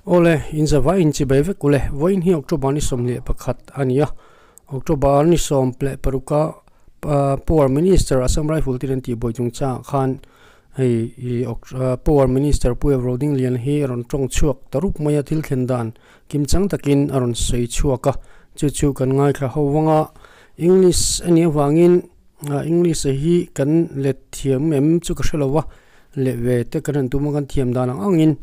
Ole in zawa in chi beve kule voin hi October ni somle pakhat ania October ni som ple paruka power minister Assam Rifle Tiran ti boitung cha khan hei power minister pu roading lian hi ron tong chuak tarup maya thil khendan kim chang takin aron sei chuaka chu kan ngai kha howanga English ani wangin English hi kan let thiam mem chu ka shalowa lewe te kan tu magan thiam dan angin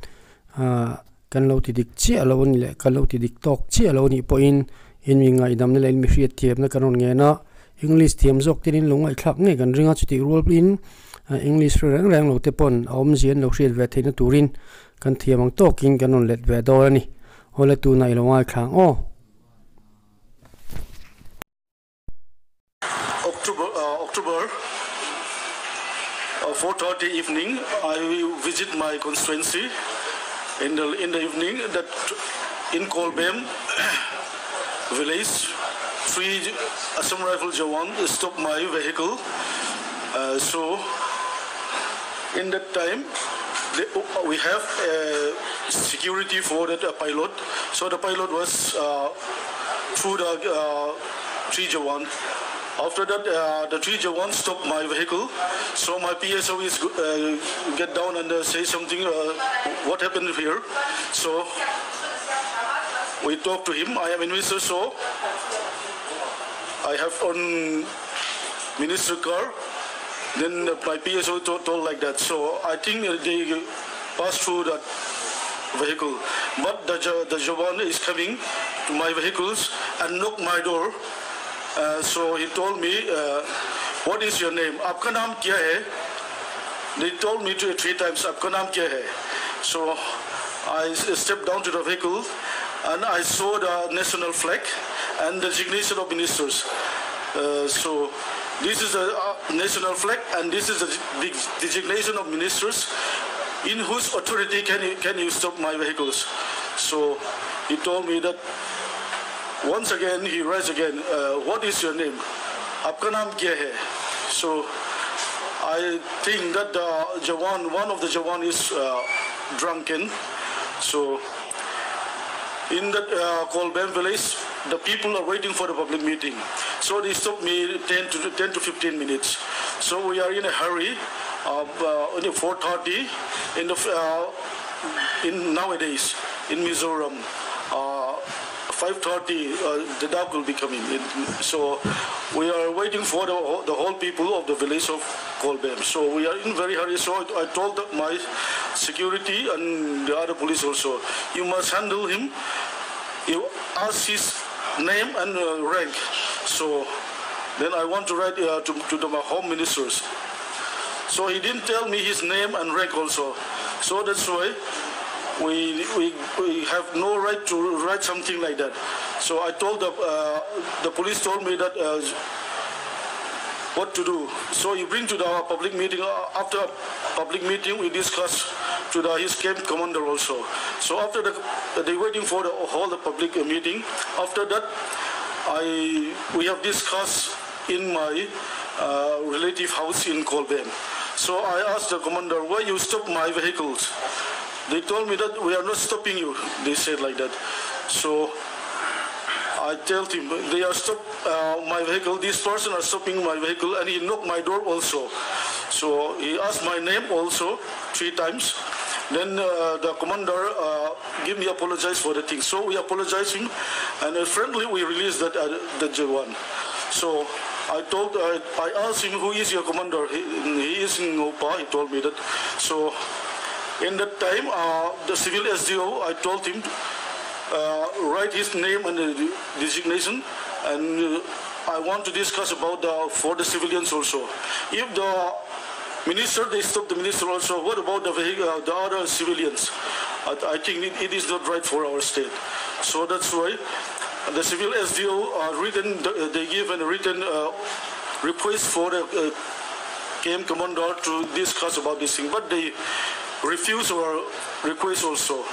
kan lo ti dik chi alo ni le kan lo ti dik tok chi alo ni po in mi ngai dam ne len mi hriat thiam na kanon nge na English thiam jok tin lungai thlak nge kan ringa chuti rol in English rang lo te pon om zian lo hriat ve theina turin kan thiamang tokin kanon let ve do ani hola tu nai lo ngai khang October 4:30 evening, I will visit my constituency. In the evening, that in Kolbem village, 3 Assam Rifle Jawan stopped my vehicle. So in that time, we have security for that pilot. So the pilot was through the 3 Jawan. After that, the 3 Jawan stopped my vehicle. So my PSO is get down and say something. What happened here? So we talked to him. I am minister, so I have on minister car. Then my PSO told like that. So I think they passed through that vehicle. But the Jawan is coming to my vehicles and knocked my door. So he told me, what is your name? Aapka naam kya hai? They told me 3 times, Aapka naam kya hai? So I stepped down to the vehicle and I saw the national flag and the designation of ministers. So this is the national flag and this is the designation of ministers. In whose authority can you stop my vehicles? So he told me that. Once again, he raised again, what is your name? Aapka naam kya hai? So I think that one of the Jawan is drunken. So in that Kolbem village, the people are waiting for the public meeting. So they stopped me 10 to 15 minutes. So we are in a hurry, 4:30 in nowadays in Mizoram. 5:30, the dog will be coming in. So we are waiting for the whole people of the village of Kolbem. So we are in very hurry. So I told my security and the other police also, you must handle him. You ask his name and rank. So then I want to write to my home ministers. So he didn't tell me his name and rank also. So that's why we have no right to write something like that. So I told the police told me that what to do. So you bring to the public meeting. After public meeting, we discuss to his camp commander also. So after they waiting for the whole public meeting. After that, we have discussed in my relative house in Kolbem. So I asked the commander, why you stop my vehicles? They told me that we are not stopping you. They said like that. So I told him they are stop my vehicle. This person are stopping my vehicle, and he knocked my door also. So he asked my name also 3 times. Then the commander give me apologize for the thing. So we apologizing, and friendly we released that the Jawan. So I asked him, who is your commander? He is in Opa. He told me that. So in that time, the civil SDO, I told him write his name and the designation, and I want to discuss about for the civilians also. If the minister, they stop the minister also, what about the other civilians? I think it is not right for our state. So that's why the civil SDO they give a written request for the camp commander to discuss about this thing, but they refuse our request also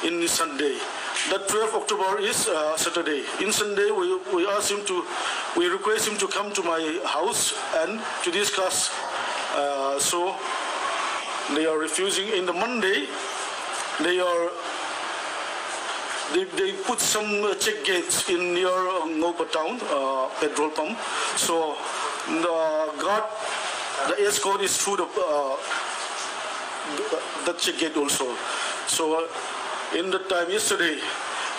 in Sunday. That 12th October is Saturday. In Sunday, we request him to come to my house and to discuss. So they are refusing. In the Monday, they are they put some check gates in near Ngopa town petrol pump. So the escort is through the check gate also. So in the time yesterday,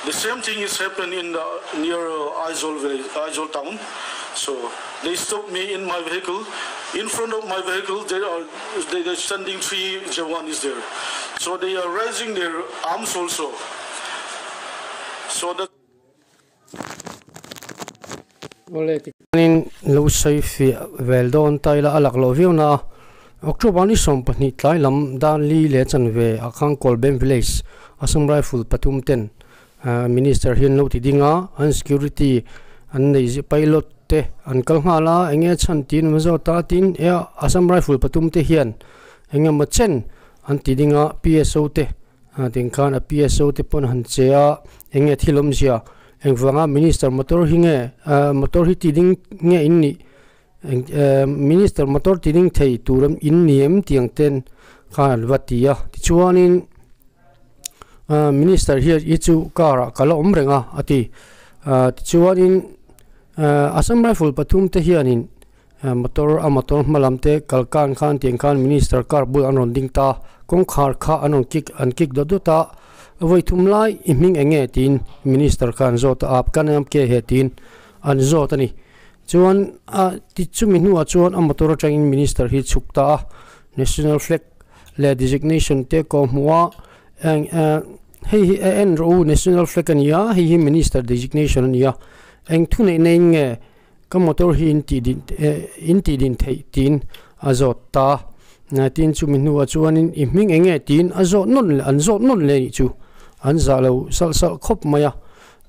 the same thing is happened in near Aizawl village, Aizawl town. So they stopped me in my vehicle. In front of my vehicle, they are standing 3 Jawanis there. So they are raising their arms also. So that. In low safe veldon taila alak loviona October ni som pani tlai lam dan li le chan ve akhang kolbem village asam rifle patum ten minister hin lo ti dinga an security an nei ji pilot te an kalngala enge chan tin mazo ta tin e asam rifle patum te hian enge ma chen an ti dinga PSO te ting khan a PSO te pon han chea enge thilom sia engwanga minister motor hinge motor hi ti ding nge inni minister motor ti ding thei turam in niem tiang ten khan watia ti chuanin minister here ichu kara kala omrenga ati chuanin asam rifle pathum te hianin motor malamte kalkan khan tiang khan minister kar bul anon ding ta kong khar kha anon kick do ta voi thumlai iming enge tin minister khan zot ap kanam ke he tin an zot ani chuan ti chumi nu a chuan motor train minister hi chukta national flag le designation te ko hmuwa hei en ro national flag ania hei minister designation ania eng thune nenge ka motor hi inti din thei tin azot ta na tin chumi nu a chuan in iming enge tin azot non le chu an zalo sal khop maya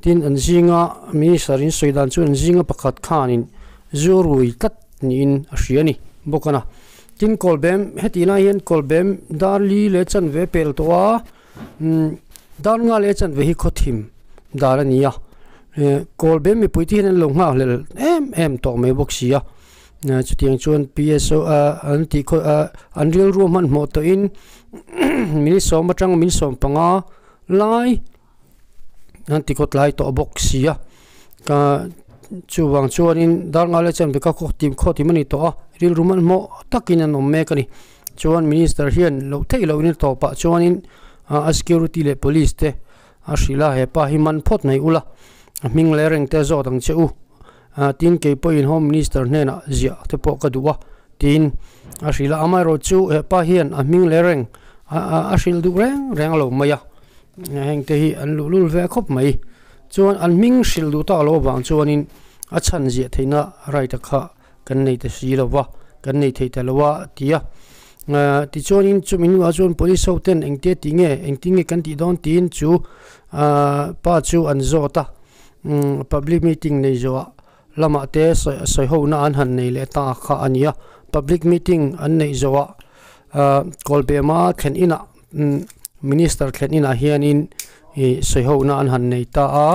tin an zinga minister in soidan chu an zinga pakhat khanin zurui tat ni in ashiani bokana tin kolbem hetina yen kolbem darli le chan ve pel towa dar nga le chan ve hi khothim darania kolbem mi puiti hen lo nga le em to me boxia na chutiang chuan PSO anti kho unreal room han mo to in minisom matang minisom panga lai anti khot lai to boxia ka chuwang chuan in dar nga le chan be ka khotim ani to real room han mo takin an om me kani chuan minister hian lo thei lo ni to pa chuan in security le police te ashila he pa himan phot nei ula ming le reng te zo dang cheu tin ke point home minister nena zia te po ka duwa tin ashila amai ro chu he pa hian ming le reng ashil du reng lo maya heng te hi an lul ve khop mai chuan an ming shil du ta lo wang chuan in a chan zia theina right kha kan nei te si lo wa kan nei thei ta lo wa tia ti chuan in chu min wa chuan police hoten engte tinge kan ti don tin chu pa chu an zo ta public meeting nei zo lama te soi ho na an han nei le ta kha ania public meeting an nei zo kolbema khen ina minister khen ina hian in soi ho na an han nei ta a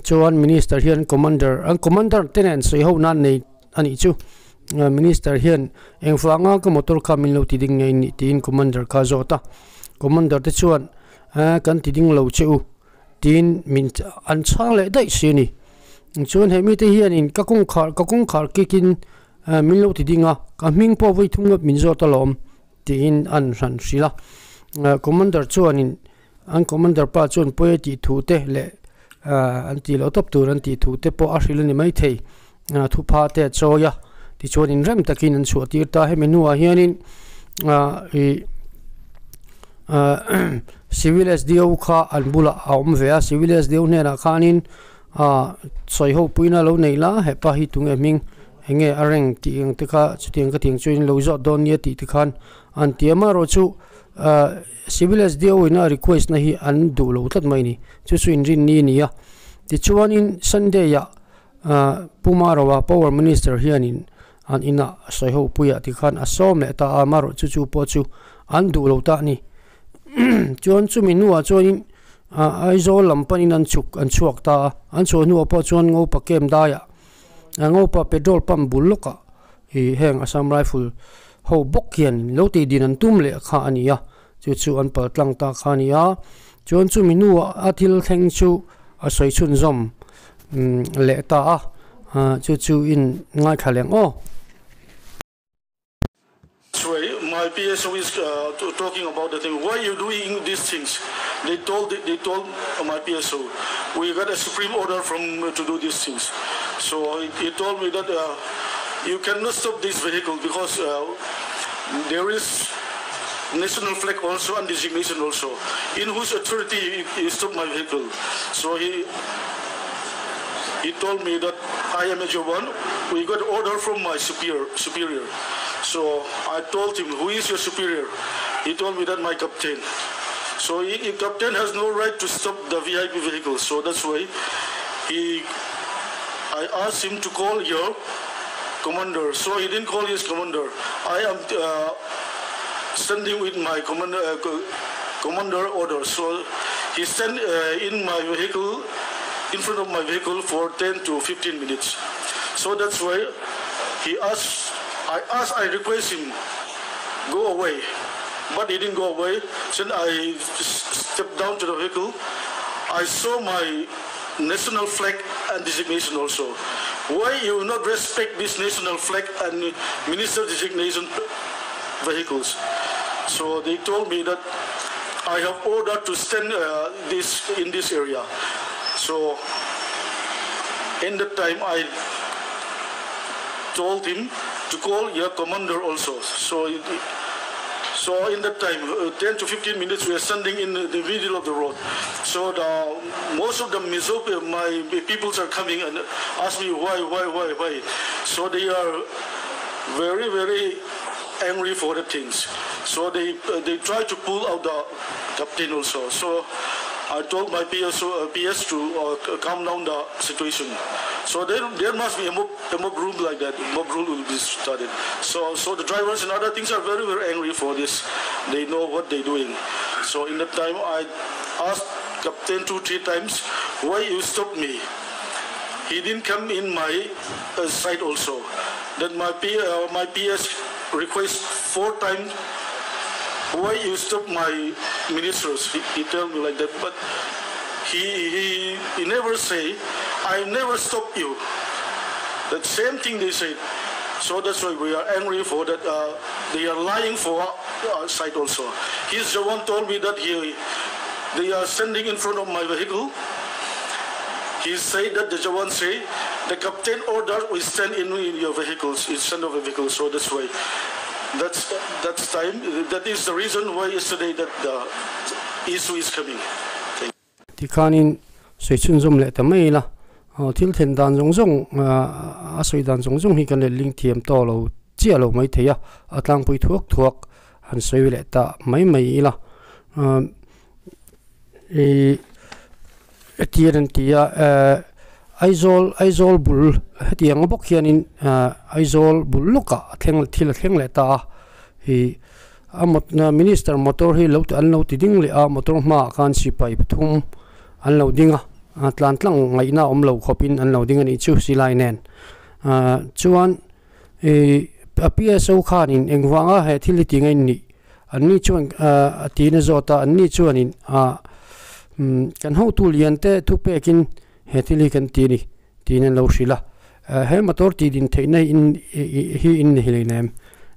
chuan minister hian commander tenen soi ho na nei ani chu minister hian engfanga ka motor kha min lo ti ding ngai ni tin commander ka zota commander te chuan kan ti ding lo cheu tin min an chang le dai sini chuan he mi te hian in ka kong khar kikin min lo ti dinga ka ming po voi thunga min zota lom tin an ran sila commander chuan in an commander pa chuan poeti thu te le anti lo top tur anti thu te po a hrilani mai thei thu pha te choya ti chuan in rem takin an chu tir ta he menu a hianin civil SDO kha an bula aum ve a civil SDO ne na khanin soi ho puina lo nei la he pa hi tung eming enge areng ti eng te kha chutiang ka ting chuin lo zo don ye ti khan an tiama ro chu civil SDO ina request na hi an du lo tat mai ni chu in rin ni ya ti chuan in Sunday ya puma rawa power minister hianin an ina soi ho puya ti khan asom le ta amaro chu po chu an du lo ta ni chuan chu minua chuan aizo lampanin an chuak ta an chu nu po chuan ngo pa kem da ya ngo pa petrol pump buluka hi heng Assam rifle ho bok hian lo ti din an tum le kha ania chu an pal tlang ta kha ania chuan chu minu a thil thleng chu a soi chun zom le ta chu in ngai khaleng my PSO is talking about the thing. Why are you doing these things? They told my PSO, we got a supreme order from to do these things. So he told me that you cannot stop this vehicle because there is national flag also and designation also, in whose authority he stopped my vehicle. So he told me that I am a J1. We got order from my superior. So I told him, who is your superior? He told me that my captain. So the captain has no right to stop the VIP vehicle. So that's why I asked him to call your commander. So he didn't call his commander. I am standing with my commander order. So he stand in my vehicle, in front of my vehicle for 10 to 15 minutes. So that's why I request him, go away. But he didn't go away. So I stepped down to the vehicle. I saw my national flag and designation also. Why you not respect this national flag and minister designation vehicles? So they told me that I have order to stand in this area. So in that time I told him to call your commander also. So in that time, 10 to 15 minutes, we are standing in the middle of the road. So most of the my peoples are coming and ask me why. So they are very, very angry for the things. So they try to pull out the captain also. So I told my PS to calm down the situation. So there must be a mob rule like that. Mob rule will be started. So the drivers and other things are very, very angry for this. They know what they're doing. So in that time, I asked captain 2-3 times, why you stop me? He didn't come in my side also. Then my PS request 4 times, why you stop my ministers? He told me like that, but he never say, I never stop you. That same thing they said. So that's why we are angry for that. They are lying for our side also. He's the one told me that they are standing in front of my vehicle. He said that the Jawan say, the captain ordered we stand in your vehicles, in front of a vehicle. So that's why. That's time. That is the reason why yesterday that the issue is coming. Tikanin soichun zom le tamai la. Thil then dan zong a soi dan zong hi kan le ling thiam to lo chia lo mai theya atlang pui thuak han soi le ta mai la. Etian tia aizol bul hetiang bok hianin aizol bul loka thil le ta hi amot na minister motor hi lo an lo ti ding le a motor ma kan sipai pathum an lo dinga atlang ngai na lo khopin an lo ding ani chu silai nen chuan a PSO khan in engwanga he thil ti ngai ni anni chuan atina zota anni chuanin kan ho tu lian te tu pekin he thili kan ti ni tin lo shila he motor ti din theina in hi in hilenem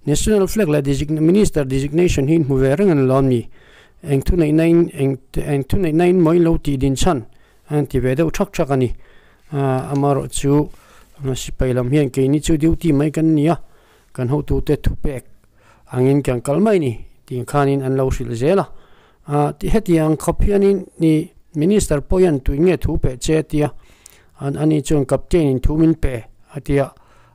national flag la minister designation hin muverang an lomni eng 299 moi lo ti din chan anti vedo chak ani amaro chu masipailam hian ke ni chu duty mai kan nia kan ho tu te tu pek angin kan kalmai ni tin khanin an lo shil zela ti hetiang khopianin ni minister poyan tu nge thu pe che tia ani chung captain thu min pe atia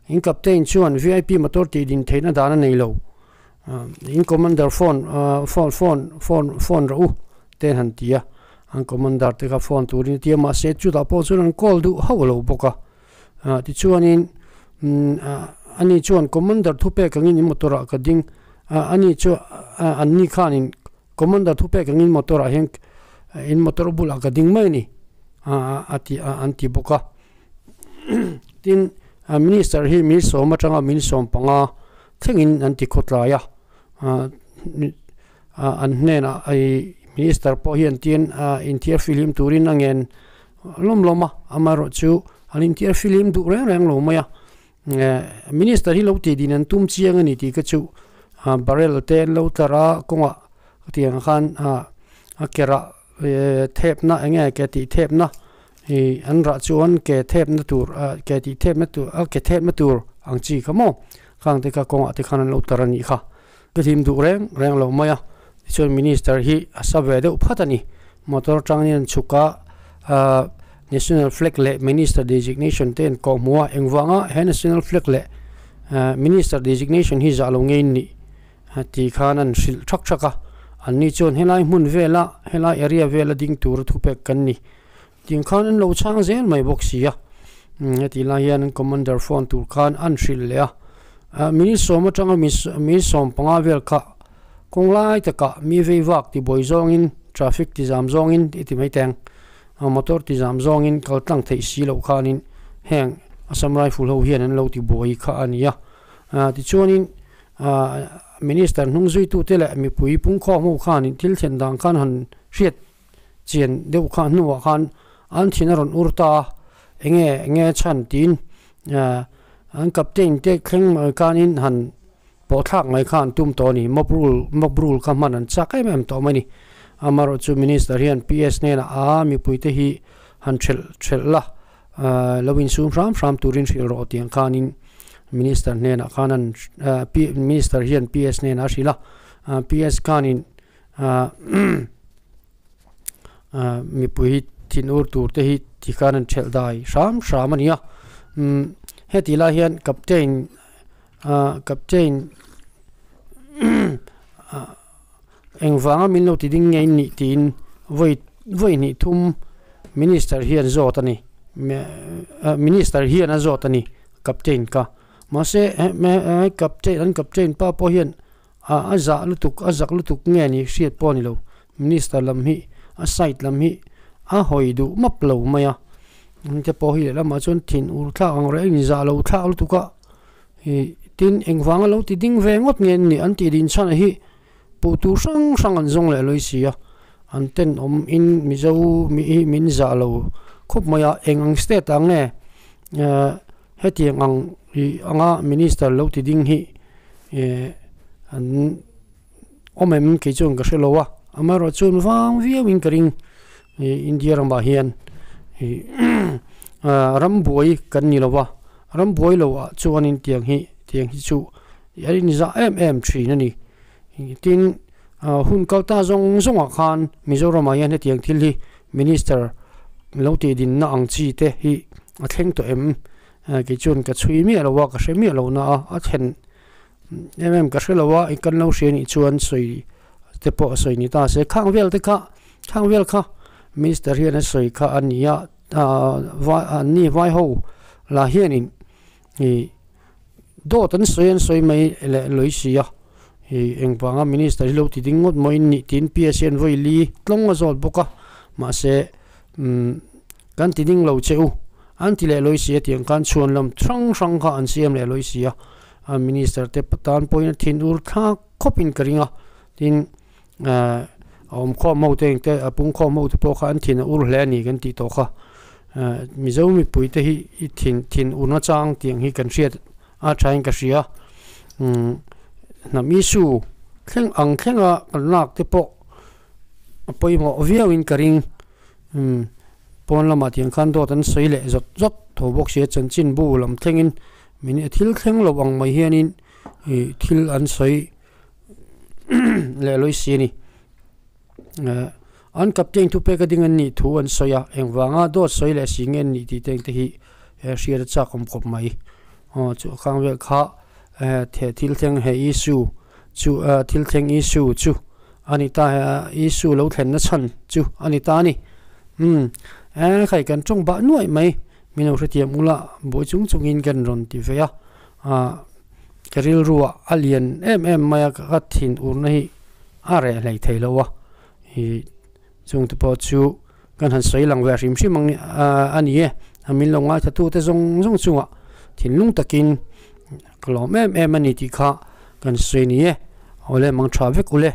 in captain chuan VIP motor ti din theina dana nei lo in commander phone ro ten han tia an commander te ka phone turin tia ma se chu da po chuan call du hawlo boka ti chuanin ani chuan commander thu pe kangin motora ka ding ani chu anni khanin commander thu pe kangin motora hen in motor bula ka ding mai ni ati anti boka tin minister hi mi so ma changa min som panga thengin anti khotla ya an nena ai minister po hian tin intiar film turin angen loma amaro chu an intiar film du reng lo maya minister hi lo ti din an tum chiang ani ti ka chu barrel ten lo tara konga tiang khan akera thep na enge ke ti thep na an ra chuan ke thep na tur ke ti thep na tur ke thep na tur ang chi khamo khang te ka konga te khan lo tarani kha ke thim du reng lo maya chuan minister hi asave de uphatani motor changin chuka national flag le minister designation ten ko muwa engwanga national flag le minister designation hi za lo ngein ni ti khanan sil thak thaka anni chon helai mun vela helai area vela ding tur thupek kan ni ting khan lo chang zen mai boxia ti la hian commander phone tur khan an sil le mi som atanga mi som panga vel kha konglai taka mi ve wak ti boi zong in traffic ti jam zong in ti mai teng motor ti jam zong in kal tang thei si lo khanin heng Assam Rifle ho hian an lo ti boi kha ania ti chuanin minister nung zui tu tele mi pui pung kho mo khan til chen dang khan han riat chen deu khan nu khan an thinaron urta enge chan tin an captain te khleng kanin han po thak ngai khan tum to ni mobrul khaman an chakai mem to mani amaro chu minister hian PS ne na mi pui te hi han thel la lovin sum ram turin sil ro tiang khanin minister ne na khanan minister hian PS ne na sila PS kanin mi pui tin ur tur te hi ti khanan thel dai ram ania heti la hian captain engwanga min lo ti ding ngei ni tin voi ni thum minister hian zotani minister hian a zotani captain ka mase captain pa po hian azak lutuk nge ni hriat po ni lo minister lam hi a site lam hi a hoidu map lo maya te po hi lama chon thin ur thla ang re ni za lo thla lutuka hi tin engwanga lo ti ding ve ngot ngen ni an ti din chan hi pu tu sang an zong le loisia an ten in mizo mi min za lo khup maya engang state ange heti ang anga minister lo ti ding hi an omem ke chung ka shelowa amaro chun wang viewing karing India ramba hian ramboi kan ni lowa ramboi lowa chuan in tiang hi chu yarin za mm3 na ni tin hun kalta zong khan Mizoram hian tiang thil hi minister lo ti din na ang chi te hi a thleng to em ke chun ka chui mi lowa ka she mi lo na a then ka she lowa I kan lo she ni chuan soi te po soi ni ta se khang vel kha minister hian a soi kha ania ni vai ho la hian in do tan soi mai le loisia engpanga minister lo ti dingot moi ni tin PSN voi li tlong azol boka ma se kan ti ding lo cheu an ti le loisia tiang kan chuan lam thrang kha an siam le loisia minister te patan point thin ur kha khopin karinga tin kho mo te apung kho mo te po kha an thin ur hle ni kan ti to kha mizo mi pui te hi thin una chang tiang hi kan riat a thain ka ria nam isu khenga lak te po poimo viawin karing pon lama tiang khan do tan soile zot thobok se chanchin bu lam thlengin min thil thleng lowang mai hianin thil an soi le loi siani an captain tu pe ka ding an ni thu an soya engwanga do soile singen ni ti teng te hi shia cha kom khop mai chu khang vel kha thil thleng he issue chu thil thleng issue chu anita issue lo thlen na chan chu anita ni khai kan chong ba nuai mai mino retiam ula bo chung in kan ron ti veya karil ruwa alien maya ka thin ur nei are lai theilowa hi chung te po chu kan han sei lang wa rim mang ani amin longa thatu te zong chunga thin lung takin klom ani ti kha kan sei ni ole mang traffic ule